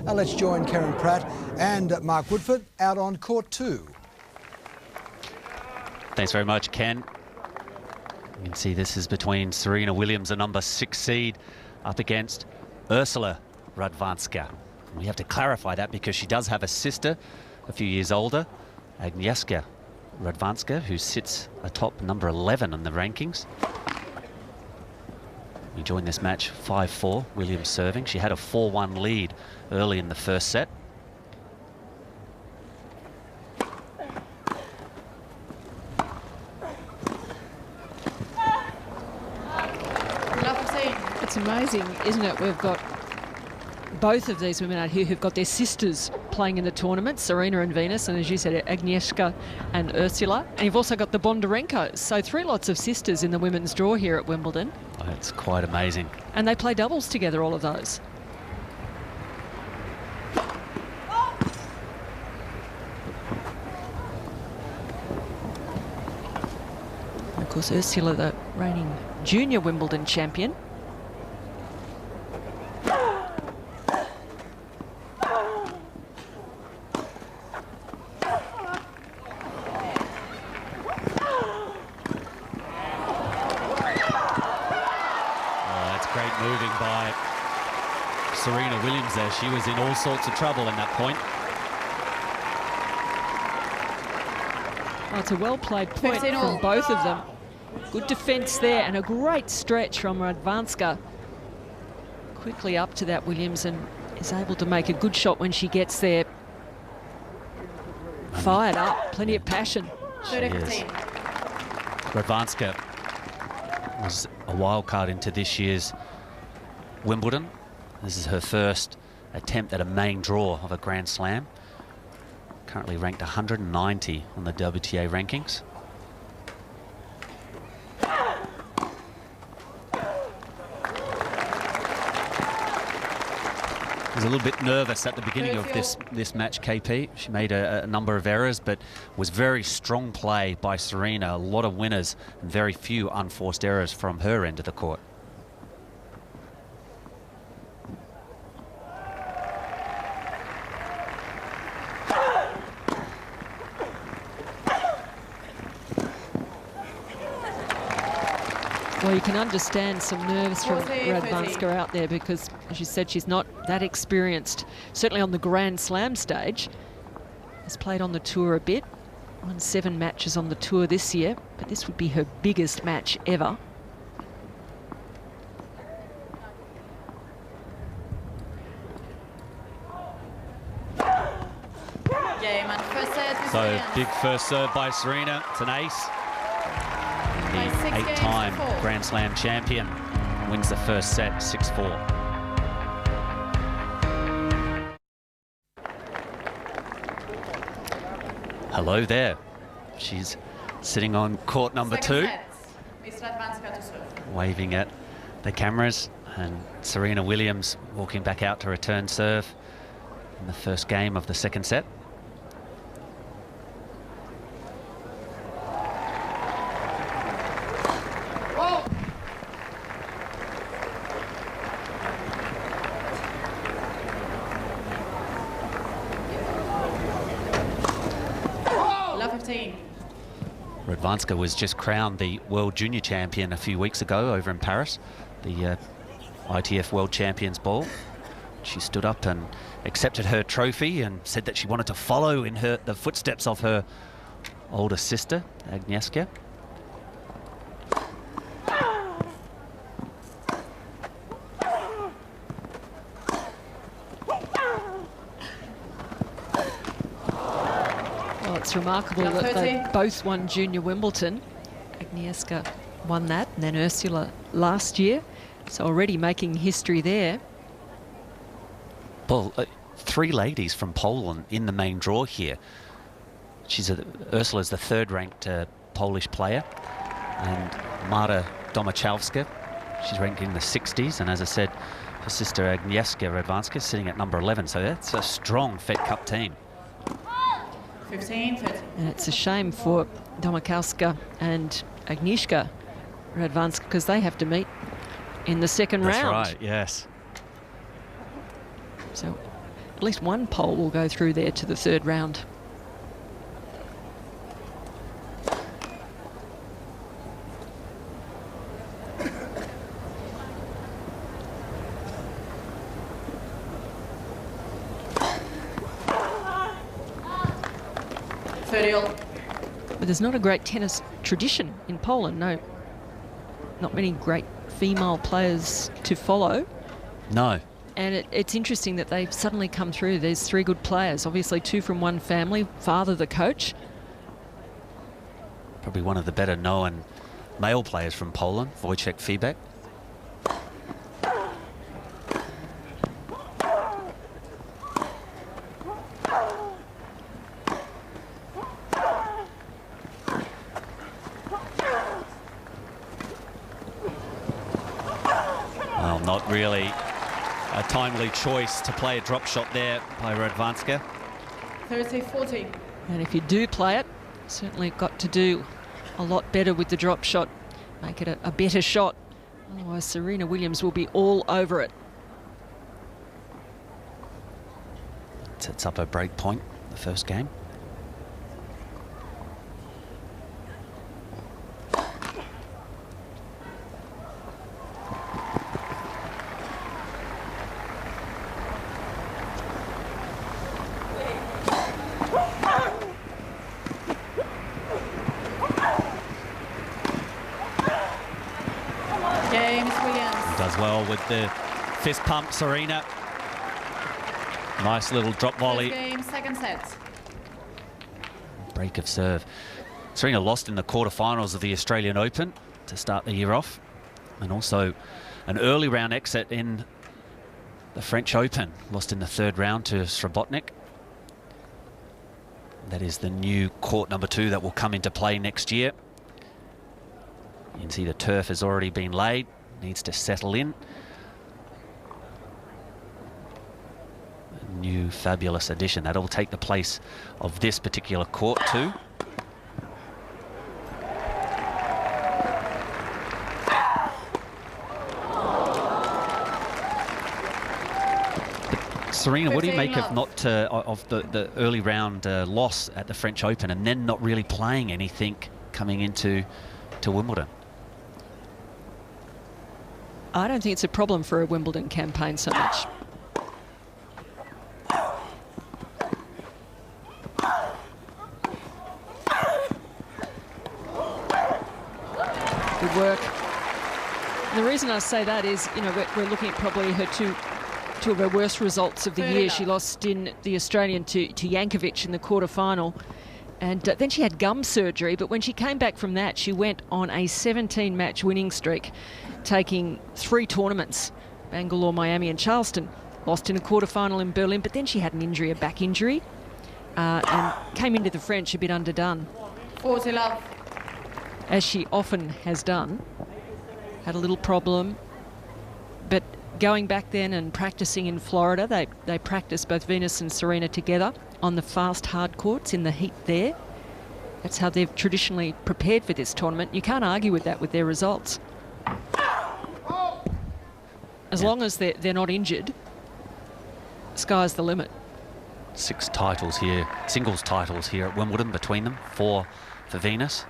Let's join Karen Pratt and Mark Woodford out on court 2. Thanks very much, Ken. You can see this is between Serena Williams, the number 6 seed, up against Urszula Radwan ska. We have to clarify that because she does have a sister a few years older, Agnieszka Radwan ska, who sits atop number 11 on the rankings. We joined this match 5-4, Williams serving. She had a 4-1 lead early in the first set. It's amazing, isn't it? We've got both of these women out here who've got their sisters playing in the tournament, Serena and Venus, and as you said, Agnieszka and Urszula. And you've also got the Bondarenkos. So 3 lots of sisters in the women's draw here at Wimbledon. Oh, it's quite amazing. And they play doubles together, all of those. And of course, Urszula, the reigning junior Wimbledon champion. Great moving by Serena Williams there. She was in all sorts of trouble in that point. Oh, it's a well-played point from both of them. Good defence there and a great stretch from Radwan ska. Quickly up to that Williams and is able to make a good shot when she gets there. Fired up, plenty of passion. Radwan ska was a wild card into this year's Wimbledon. This is her first attempt at a main draw of a Grand Slam. Currently ranked 190 on the WTA rankings. Was a little bit nervous at the beginning of this match, KP. She made a number of errors, but was very strong play by Serena. A lot of winners and very few unforced errors from her end of the court. Well, you can understand some nerves from Radwan ska out there because, as you said, she's not that experienced. Certainly on the Grand Slam stage. Has played on the tour a bit. Won 7 matches on the tour this year, but this would be her biggest match ever. So big first serve by Serena. It's an ace. The 8-time Grand Slam champion wins the first set 6-4. Hello there. She's sitting on court number 2, waving at the cameras, and Serena Williams walking back out to return serve in the first game of the second set. Radwan ska was just crowned the World Junior Champion a few weeks ago over in Paris, the ITF World Champions Ball. She stood up and accepted her trophy and said that she wanted to follow in the footsteps of her older sister, Agnieszka. It's remarkable that they both won Junior Wimbledon. Agnieszka won that, and then Urszula last year. So already making history there. Well, 3 ladies from Poland in the main draw here. Urszula's the 3rd-ranked Polish player, and Marta Domachowska, she's ranked in the 60s, and as I said, her sister Agnieszka Radwan ska sitting at number 11. So that's a strong Fed Cup team. 15, 13. And it's a shame for Domachowska and Agnieszka Radwan ska because they have to meet in the second round. That's right, yes. So at least one Pole will go through there to the third round. But there's not a great tennis tradition in Poland. No, not many great female players to follow. No. And it's interesting that they've suddenly come through. There's three good players, obviously two from one family, father the coach. Probably one of the better known male players from Poland, Wojciech Fibek. Well, not really a timely choice to play a drop shot there by Radwan ska. 30-40. And if you do play it, certainly got to do a lot better with the drop shot. Make it a better shot. Otherwise, Serena Williams will be all over it. Sets up a break point, the first game. Does well with the fist pump, Serena. Nice little drop volley. Game, second set. Break of serve. Serena lost in the quarterfinals of the Australian Open to start the year off, and also an early round exit in the French Open. Lost in the third round to Srebotnik. That is the new court number 2 that will come into play next year. You can see the turf has already been laid. Needs to settle in. A new fabulous addition. That'll take the place of this particular court too. Serena, what do you make of the early round loss at the French Open and then not really playing anything coming into Wimbledon? I don't think it's a problem for a Wimbledon campaign so much. Good work. And the reason I say that is, you know, we're looking at probably her two of her worst results of the year. She lost in the Australian to Jankovic in the quarterfinal. And then she had gum surgery, but when she came back from that, she went on a 17-match winning streak, taking 3 tournaments, Bangalore, Miami and Charleston. Lost in a quarterfinal in Berlin, but then she had an injury, a back injury, and came into the French a bit underdone. 40 love. As she often has done. Had a little problem, but going back then and practicing in Florida, they practiced, both Venus and Serena together, on the fast hard courts in the heat there. That's how they've traditionally prepared for this tournament. You can't argue with that with their results. As long as they're not injured, sky's the limit. 6 titles here, singles titles here at Wimbledon between them, 4 for Venus.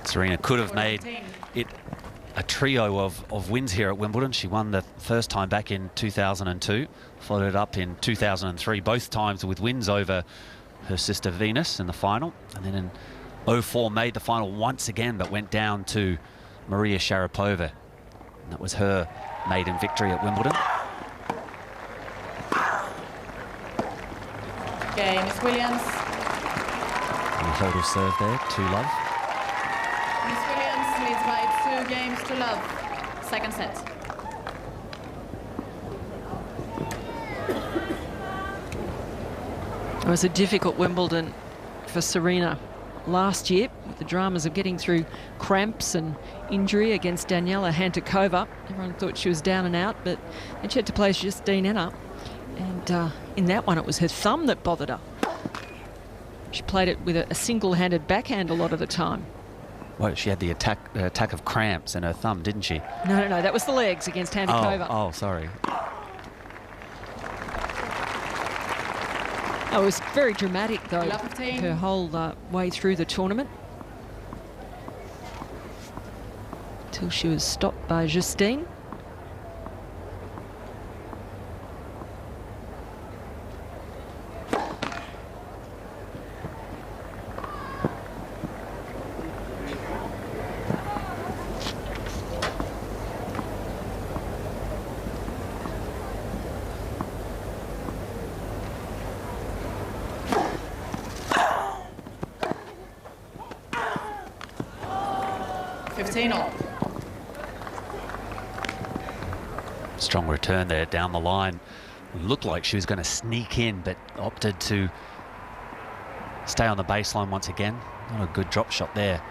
Serena could have made it a trio of wins here at Wimbledon. She won the first time back in 2002, followed it up in 2003, both times with wins over her sister Venus in the final, and then in 2004 made the final once again, but went down to Maria Sharapova. And that was her maiden victory at Wimbledon. Okay, Miss Williams. And a total serve there, 2-love. Miss Williams leads by 2 games to love. Second set. It was a difficult Wimbledon for Serena last year, with the dramas of getting through cramps and injury against Daniela Hantuchova. Everyone thought she was down and out, but then she had to play Justine Henin. And in that one, it was her thumb that bothered her. She played it with a single-handed backhand a lot of the time. Well, she had the attack of cramps in her thumb, didn't she? No, that was the legs against Handikova. Oh, sorry. Oh, it was very dramatic, though, Love 15. her whole way through the tournament. Till she was stopped by Justine. Strong return there down the line. Looked like she was going to sneak in, but opted to stay on the baseline once again. Not a good drop shot there.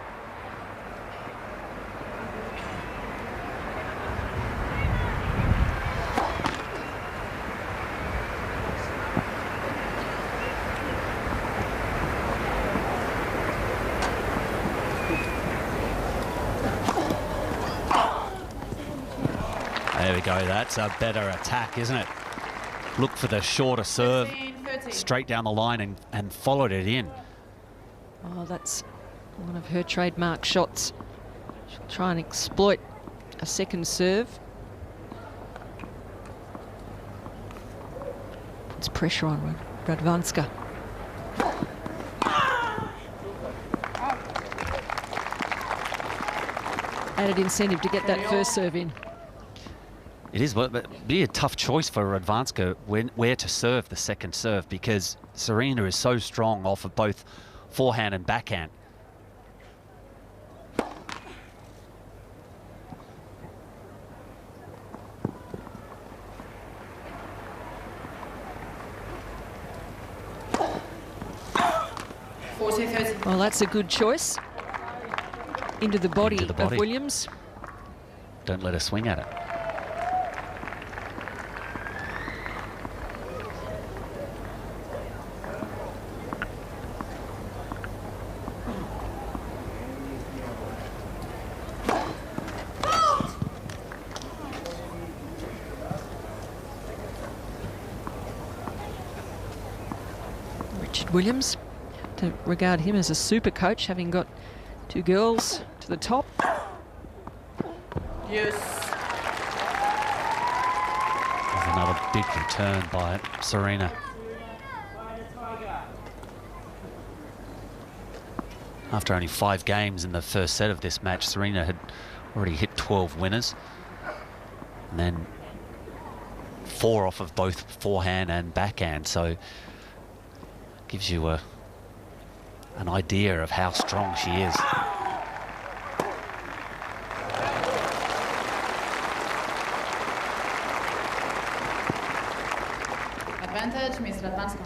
There we go, that's a better attack, isn't it? Look for the shorter serve, 15-30. straight down the line and followed it in. Oh, that's one of her trademark shots. She'll try and exploit a second serve. Puts pressure on Radwan ska. Added incentive to get that first serve in. It is, but it'd be a tough choice for Radwan ska where to serve the second serve, because Serena is so strong off of both forehand and backhand. Well, that's a good choice. Into the body Into the body. of Williams. Don't let her swing at it. Williams, to regard him as a super coach, having got two girls to the top. Yes. There's another big return by Serena. After only 5 games in the first set of this match, Serena had already hit 12 winners. And then 4 off of both forehand and backhand. So gives you an idea of how strong she is. Advantage, Miss Radwan ska.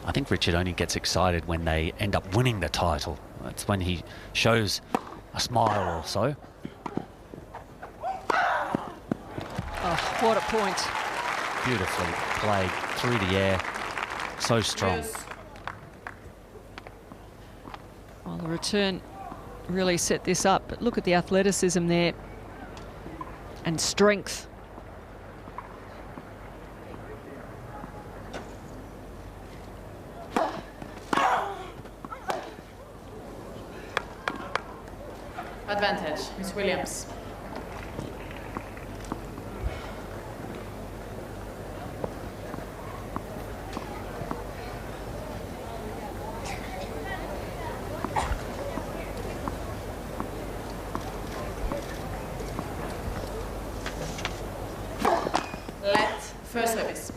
I think Richard only gets excited when they end up winning the title. That's when he shows a smile or so. Oh, what a point. Beautifully played through the air. So strong. Yes. Well, the return really set this up, but look at the athleticism there and strength. Advantage, Miss Williams. Let first service.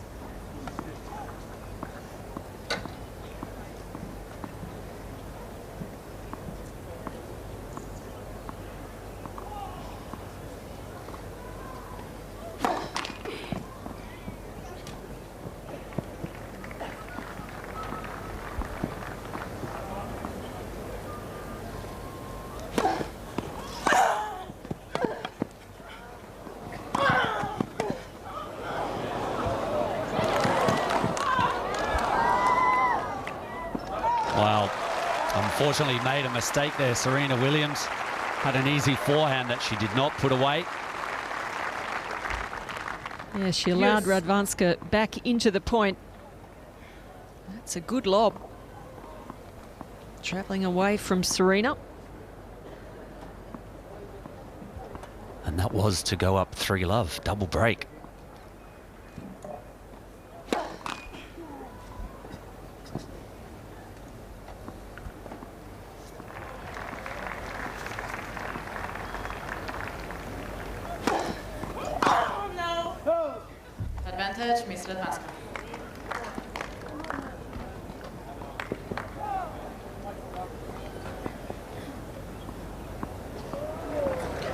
Unfortunately made a mistake there. Serena Williams had an easy forehand that she did not put away. Yeah, she allowed Radwan ska back into the point. That's a good lob. Travelling away from Serena. And that was to go up 3-love, double break. Advantage, Miss Radwan ska.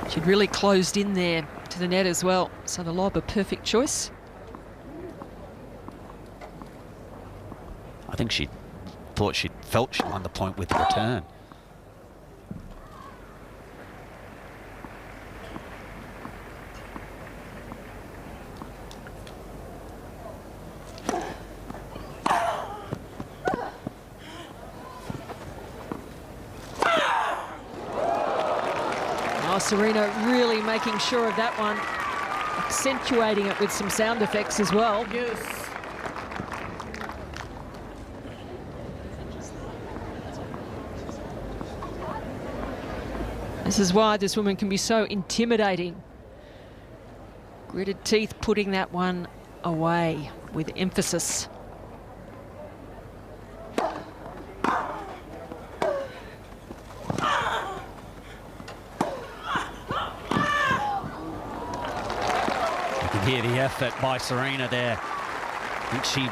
She'd really closed in there to the net as well. So the lob a perfect choice. I think she thought she felt she won the point with the return. Oh, Serena really making sure of that one, accentuating it with some sound effects as well. Yes. This is why this woman can be so intimidating. Gritted teeth putting that one away with emphasis. Hear the effort by Serena there. I think she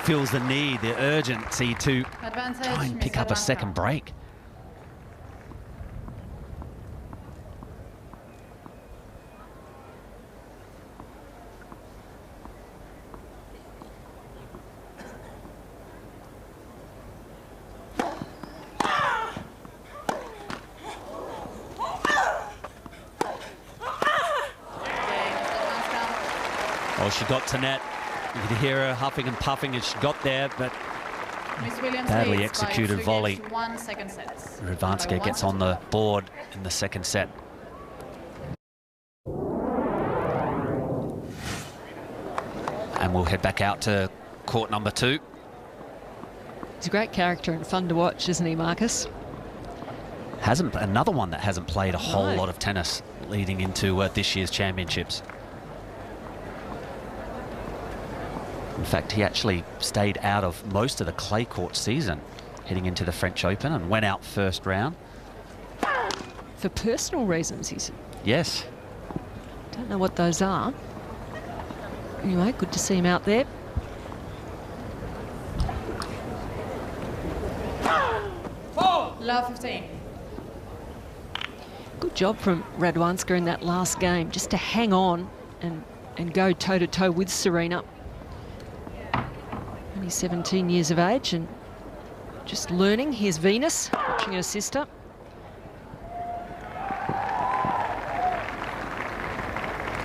feels the need, the urgency to try and pick up a second break. Oh, she got to net. You could hear her huffing and puffing as she got there, but badly executed volley. Radwan ska gets on the board in the second set. And we'll head back out to court number 2. He's a great character and fun to watch, isn't he, Marcus? Another one that hasn't played a whole lot of tennis leading into this year's championships. In fact, he actually stayed out of most of the clay court season heading into the French Open and went out first round. For personal reasons, he said. Yes. Don't know what those are. Anyway, good to see him out there. Love 15. Good job from Radwan ska in that last game, just to hang on and go toe-to-toe with Serena. Only 17 years of age and just learning. Here's Venus, watching her sister.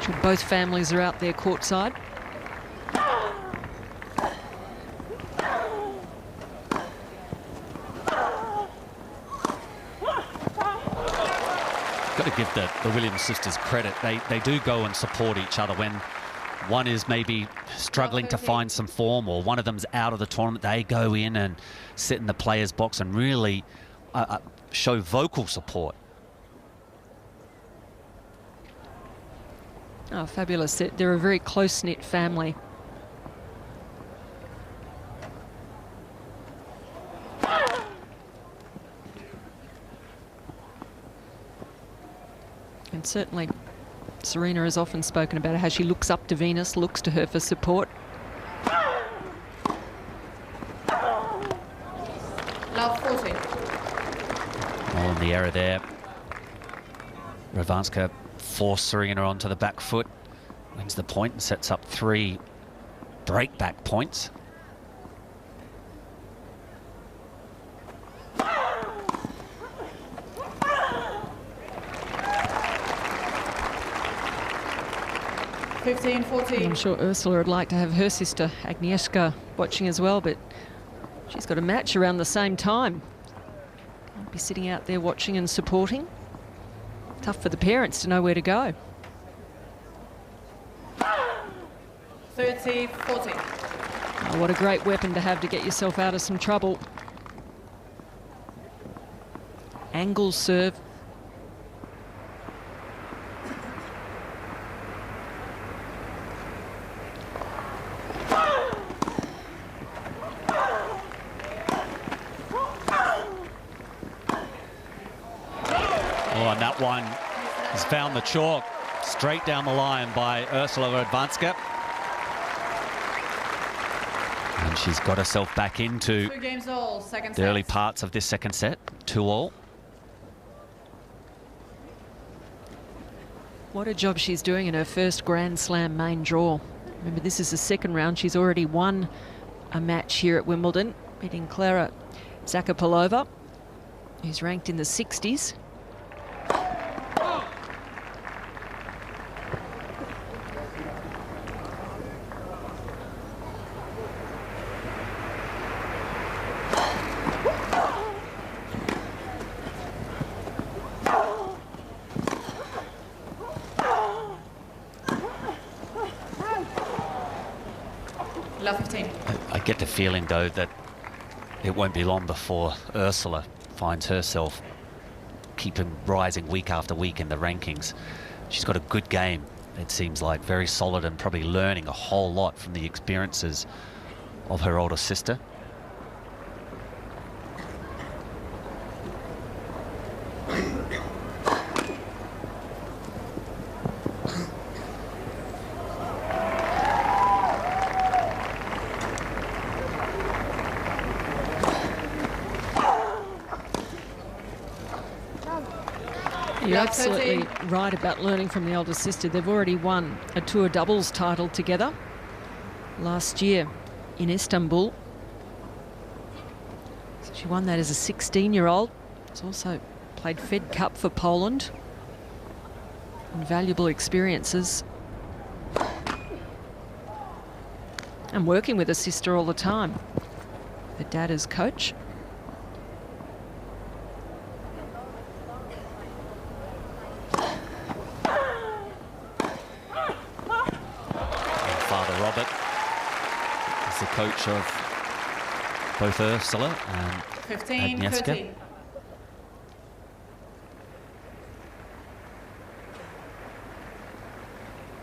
Sure both families are out there courtside. Got to give the Williams sisters credit. They do go and support each other when one is maybe struggling to find some form or one of them's out of the tournament. They go in and sit in the players' box and really show vocal support. Oh, fabulous. They're a very close-knit family. And certainly Serena has often spoken about how she looks up to Venus, looks to her for support. Love 40. All in the error there. Radwan ska forced Serena onto the back foot, wins the point and sets up 3 break-back points. I'm sure Urszula would like to have her sister Agnieszka watching as well, but she's got a match around the same time. I'll be sitting out there watching and supporting. Tough for the parents to know where to go. 30-40. Oh, what a great weapon to have to get yourself out of some trouble. Angle serve. Oh, and that one has found the chalk straight down the line by Urszula Radwan ska. And she's got herself back into 2 games all, second the early set. parts of this second set. 2-all. What a job she's doing in her first Grand Slam main draw. Remember, this is the second round. She's already won a match here at Wimbledon, beating Klara Zakopalova, who's ranked in the 60s. Love 15. I get the feeling, though, that it won't be long before Urszula finds herself keeping rising week after week in the rankings. She's got a good game, it seems like, very solid, and probably learning a whole lot from the experiences of her older sister. You're absolutely right about learning from the older sister. They've already won a tour doubles title together last year in Istanbul. So she won that as a 16-year-old. She's also played Fed Cup for Poland. Invaluable experiences. And working with her sister all the time. Her dad as coach. The coach of both Urszula and 15-30.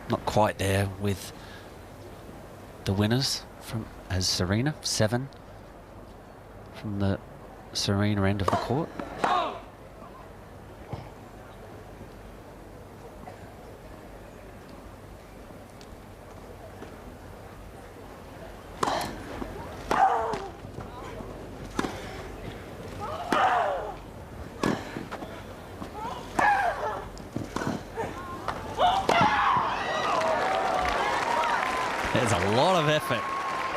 Not quite there with the winners as Serena, 7 from the Serena end of the court. There's a lot of effort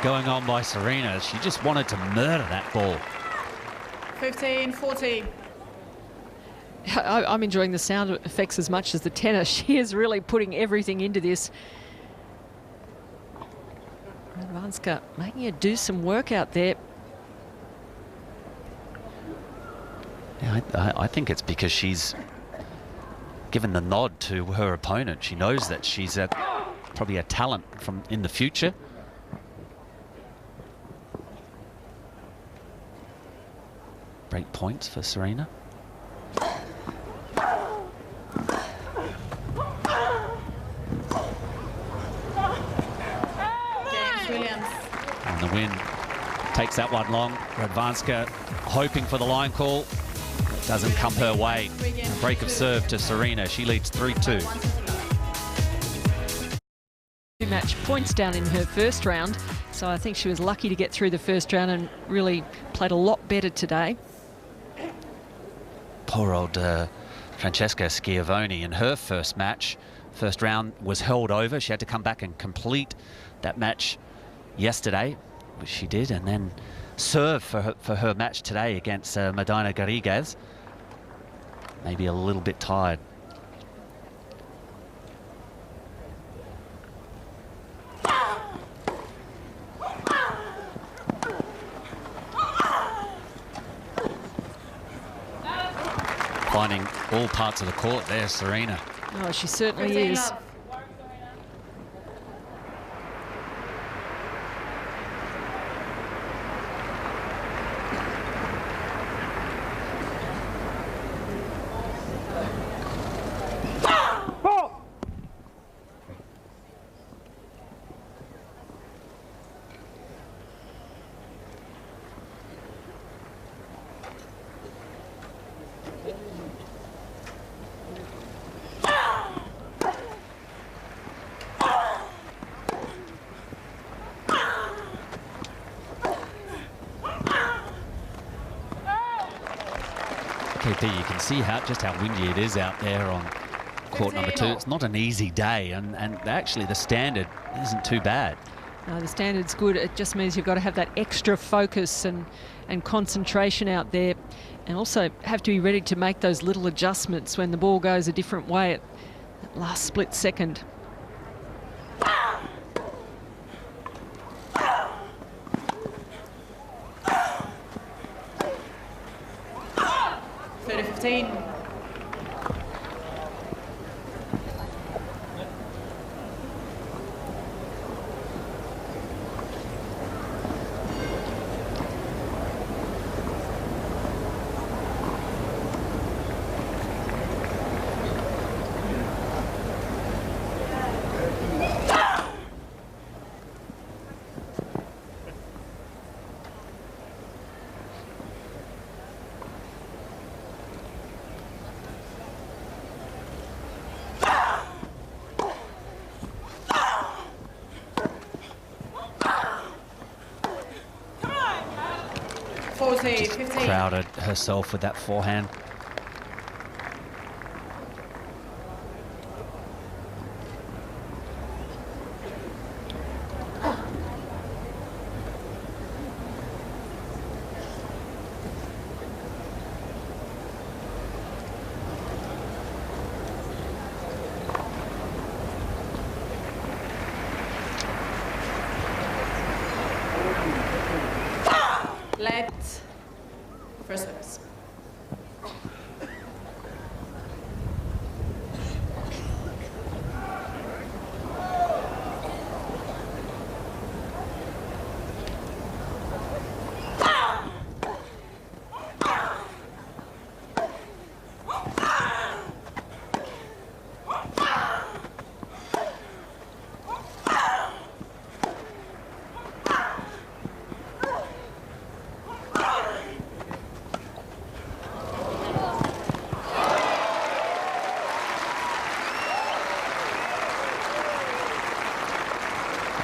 going on by Serena. She just wanted to murder that ball. 15-40. I'm enjoying the sound effects as much as the tennis. She is really putting everything into this. Radwan ska making her do some work out there. Yeah, I think it's because she's given the nod to her opponent. She knows that she's probably a talent from in the future. Break points for Serena. And the win takes that one long. Radwan ska hoping for the line call. It doesn't come her way. A break of serve to Serena. She leads 3-2. Match points down in her first round, so I think she was lucky to get through the first round and really played a lot better today. Poor old Francesca Schiavone in her first match. First round was held over. She had to come back and complete that match yesterday, which she did, and then serve for her match today against Medina Garrigues. Maybe a little bit tired. finding all parts of the court there, Serena. Oh, she certainly is. Love. KP, you can see just how windy it is out there on court number 2. It's not an easy day, and actually the standard isn't too bad. No, the standard's good. It just means you've got to have that extra focus and concentration out there, and also have to be ready to make those little adjustments when the ball goes a different way at that last split second. 30-15. Crowded herself with that forehand. Let first service.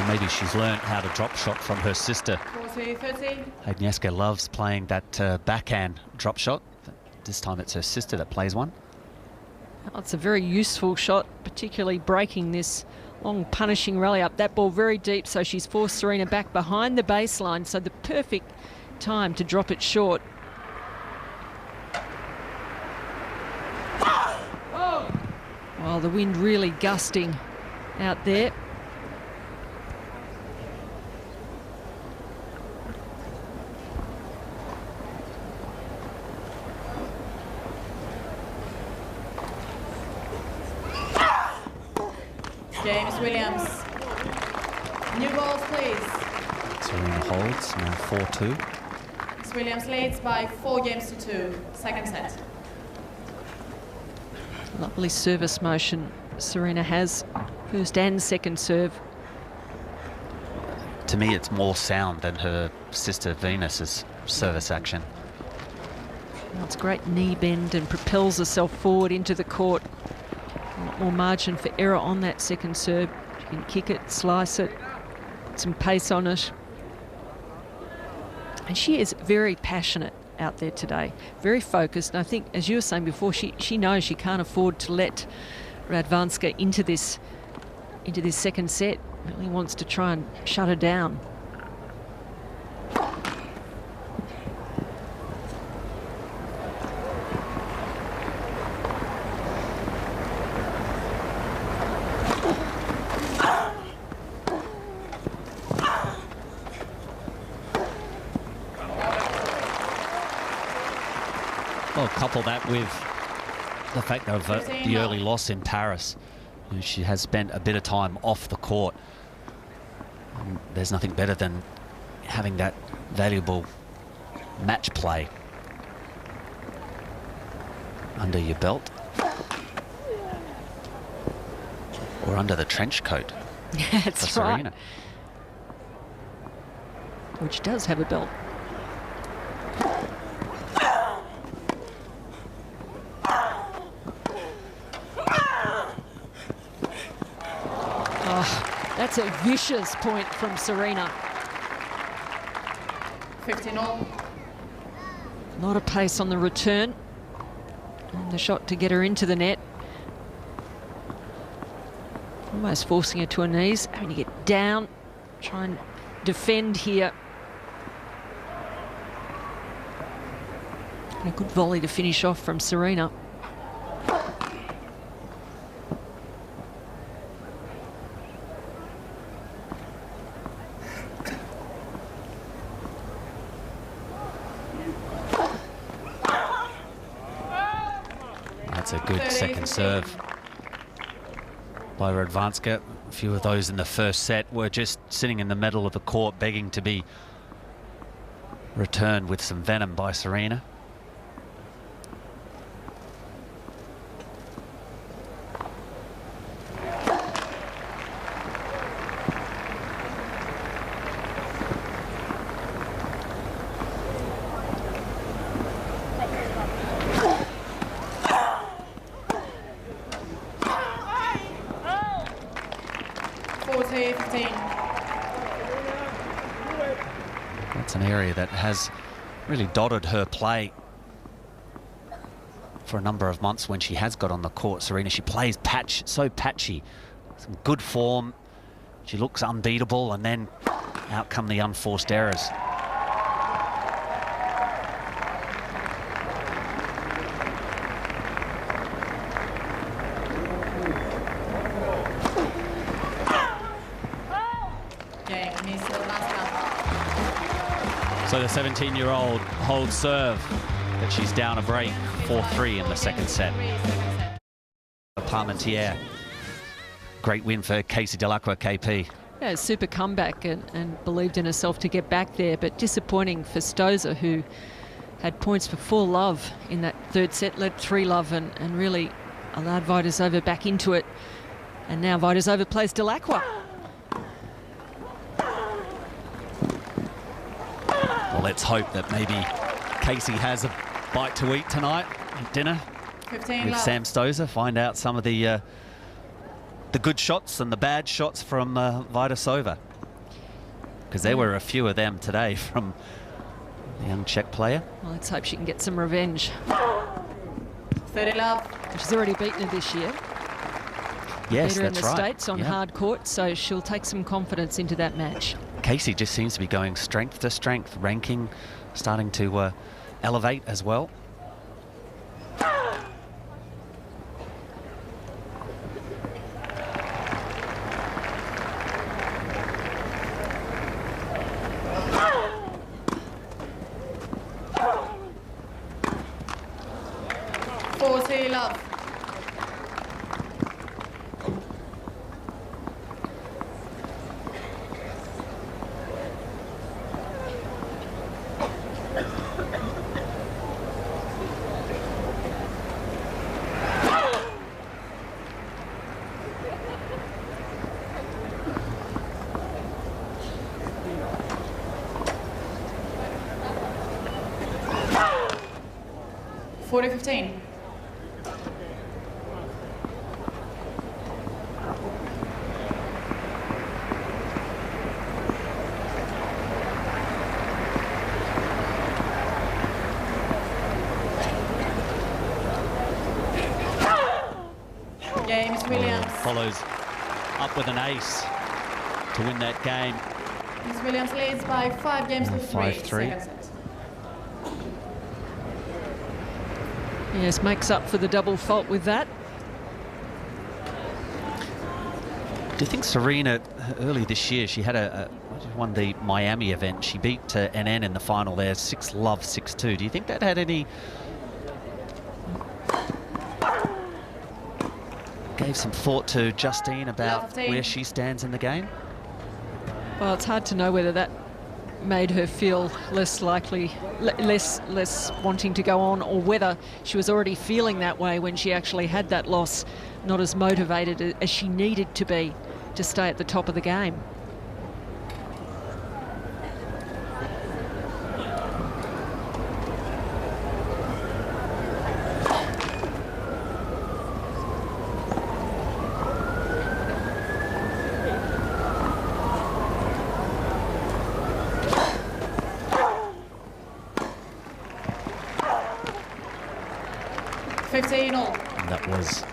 Maybe she's learned how to drop shot from her sister. 40-30. Agnieszka loves playing that backhand drop shot. This time it's her sister that plays one. Oh, it's a very useful shot, particularly breaking this long punishing rally up. That ball very deep, so she's forced Serena back behind the baseline, so the perfect time to drop it short. Well, the wind really gusting out there. James Williams. New balls, please. Serena holds, now 4-2. James Williams leads by 4-2. Second set. Lovely service motion Serena has, first and second serve. To me, it's more sound than her sister Venus's service action. Well, it's a great knee bend and propels herself forward into the court. A lot more margin for error on that second serve. She can kick it, slice it, put some pace on it. And she is very passionate out there today, very focused. And I think, as you were saying before, she knows she can't afford to let Radwan ska into this second set. Really wants to try and shut her down. Well, couple that with the fact of the early loss in Paris. You know, she has spent a bit of time off the court. And there's nothing better than having that valuable match play under your belt or under the trench coat. That's for right. Serena. Which does have a belt. Oh, that's a vicious point from Serena. 15-all. A lot of pace on the return. And the shot to get her into the net. Almost forcing her to her knees. Having to get down. Try and defend here. And a good volley to finish off from Serena. That's a good second serve by Radwan ska. A few of those in the first set were just sitting in the middle of the court begging to be returned with some venom by Serena. That's an area that has really dotted her play for a number of months when she has got on the court. Serena, she plays so patchy. Some good form. She looks unbeatable, and then out come the unforced errors. So the 17-year-old holds serve, but she's down a break, 4-3 in the second set. Parmentier. Great win for Casey Delacroix, KP. Yeah, super comeback and believed in herself to get back there, but disappointing for Stosur, who had points for 4-love in that third set, led 3-love and really allowed Vajdašová back into it. And now Vajdašová plays Delacroix. Well, let's hope that maybe Casey has a bite to eat tonight at dinner with Sam Stosur. Find out some of the good shots and the bad shots from Vajdašová, because there were a few of them today from the young Czech player. Well, let's hope she can get some revenge. 30-love. She's already beaten her this year. Yes, beat her that's in the right. States on hard court, so she'll take some confidence into that match. Casey just seems to be going strength to strength, ranking starting to elevate as well. Love. (40-15). Follows up with an ace to win that game. Miss Williams leads by 5 games to 3. 5-3. Yes, makes up for the double fault with that. Do you think Serena, early this year, she had won the Miami event. She beat NN in the final there, 6-love, 6-2. Do you think that had any gave some thought to Justine about where she stands in the game? Well, it's hard to know whether that made her feel less likely, less wanting to go on, or whether she was already feeling that way when she actually had that loss, not as motivated as she needed to be to stay at the top of the game. And that was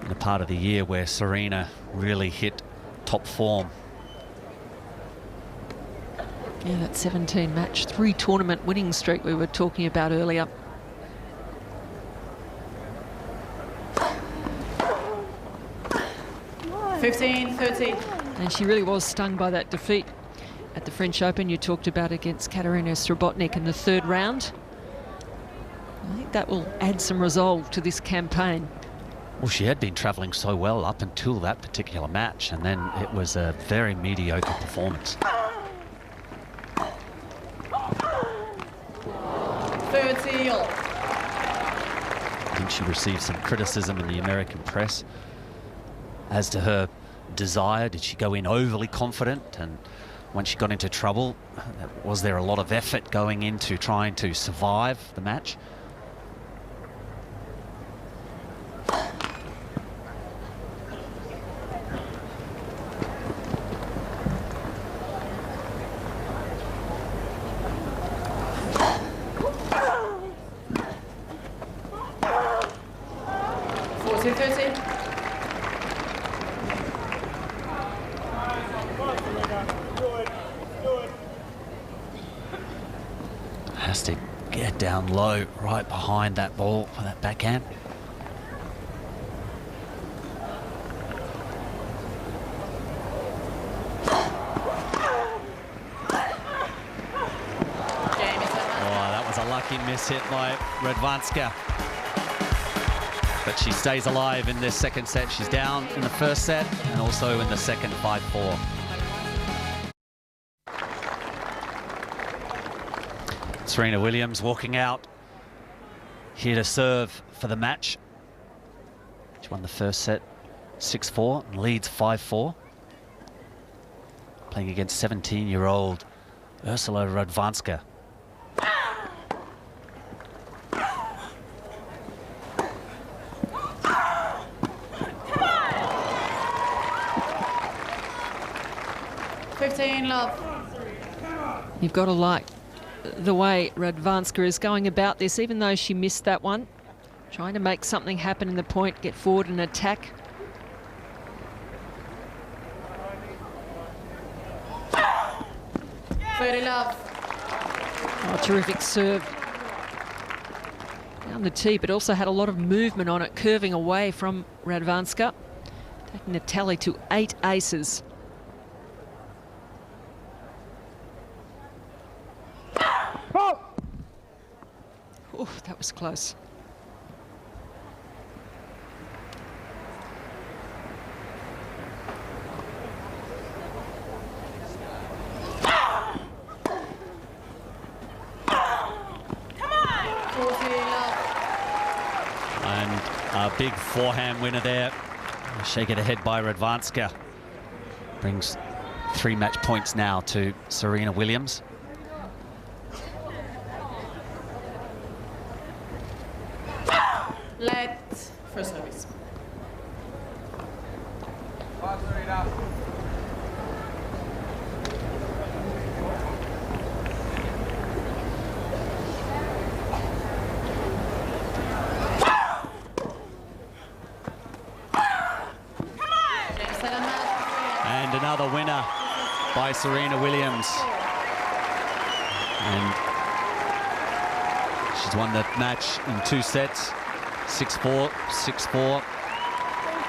in a part of the year where Serena really hit top form. Yeah, that 17-match, 3-tournament winning streak we were talking about earlier. And she really was stung by that defeat at the French Open you talked about against Katerina Srebotnik in the 3rd round. I think that will add some resolve to this campaign. Well, she had been travelling so well up until that particular match, and then it was a very mediocre performance. 30. I think she received some criticism in the American press as to her desire. Did she go in overly confident? And when she got into trouble, was there a lot of effort going into trying to survive the match? Has to get down low, right behind that ball for that backhand. Oh, that was a lucky miss hit by Radwan ska. But she stays alive in this second set. She's down in the first set and also in the second 5-4. Serena Williams walking out here to serve for the match. She won the first set 6-4 and leads 5-4. Playing against 17-year-old Urszula Radwan ska. You've got to like the way Radwan ska is going about this, even though she missed that one. Trying to make something happen in the point, get forward and attack. Oh, terrific serve. Down the tee, but also had a lot of movement on it, curving away from Radwan ska. Taking the tally to 8 aces. Oh, that was close. And a big forehand winner there. Shake it ahead by Radwan ska. Brings 3 match points now to Serena Williams. Let for service. And another winner by Serena Williams. And she's won the match in 2 sets. 6-4, 6-4.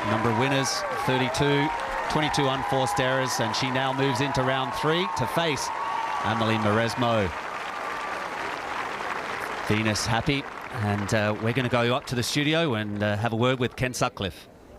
Number of winners, 32, 22 unforced errors, and she now moves into round 3 to face Amelie Mauresmo. Venus happy, And we're going to go up to the studio and have a word with Ken Sutcliffe.